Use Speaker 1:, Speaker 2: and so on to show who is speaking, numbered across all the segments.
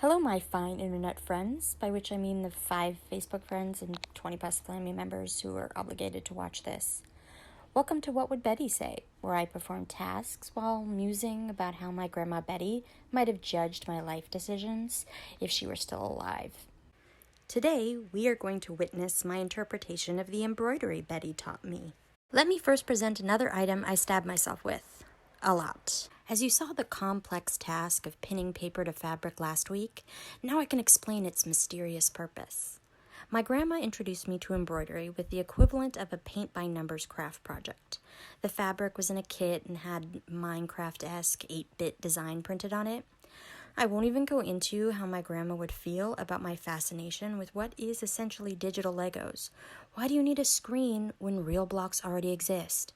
Speaker 1: Hello, my fine internet friends, by which I mean the 5 Facebook friends and 20 plus family members who are obligated to watch this. Welcome to What Would Betty Say, where I perform tasks while musing about how my grandma Betty might have judged my life decisions if she were still alive. Today, we are going to witness my interpretation of the embroidery Betty taught me. Let me first present another item I stabbed myself with. A lot. As you saw the complex task of pinning paper to fabric last week, now I can explain its mysterious purpose. My grandma introduced me to embroidery with the equivalent of a paint-by-numbers craft project. The fabric was in a kit and had Minecraft-esque 8-bit design printed on it. I won't even go into how my grandma would feel about my fascination with what is essentially digital Legos. Why do you need a screen when real blocks already exist?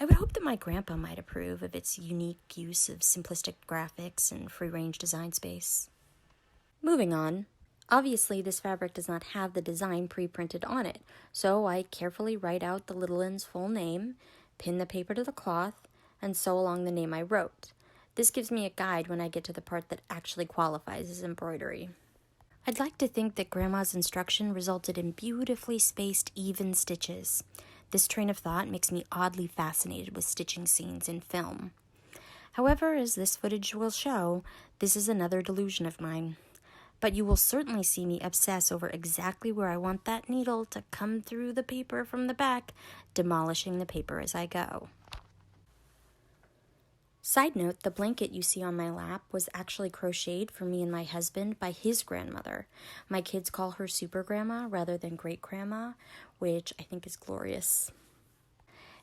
Speaker 1: I would hope that my grandpa might approve of its unique use of simplistic graphics and free-range design space. Moving on, obviously this fabric does not have the design pre-printed on it, so I carefully write out the little one's full name, pin the paper to the cloth, and sew along the name I wrote. This gives me a guide when I get to the part that actually qualifies as embroidery. I'd like to think that Grandma's instruction resulted in beautifully spaced, even stitches. This train of thought makes me oddly fascinated with stitching scenes in film. However, as this footage will show, this is another delusion of mine. But you will certainly see me obsess over exactly where I want that needle to come through the paper from the back, demolishing the paper as I go. Side note, the blanket you see on my lap was actually crocheted for me and my husband by his grandmother. My kids call her Super Grandma rather than Great Grandma, which I think is glorious.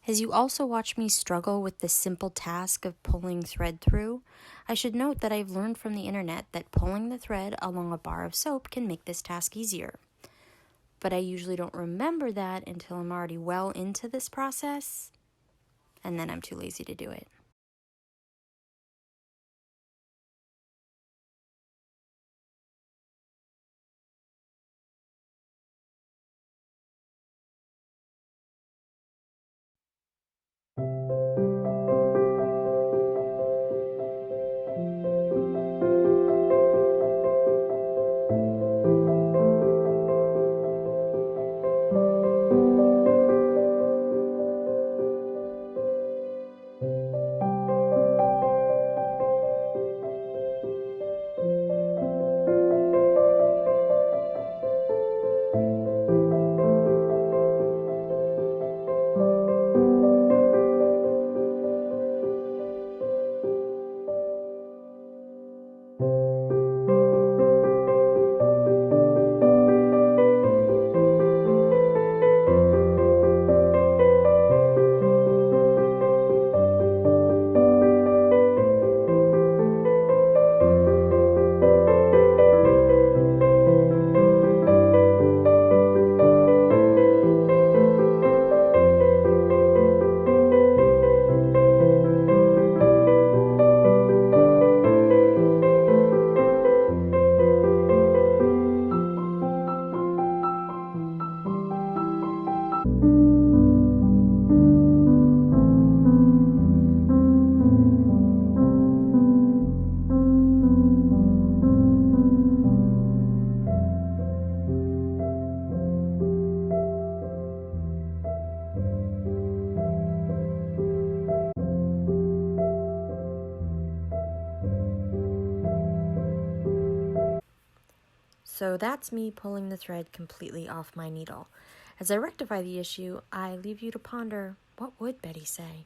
Speaker 1: As you also watch me struggle with the simple task of pulling thread through, I should note that I've learned from the internet that pulling the thread along a bar of soap can make this task easier. But I usually don't remember that until I'm already well into this process, and then I'm too lazy to do it. So that's me pulling the thread completely off my needle. As I rectify the issue, I leave you to ponder, what would Betty say?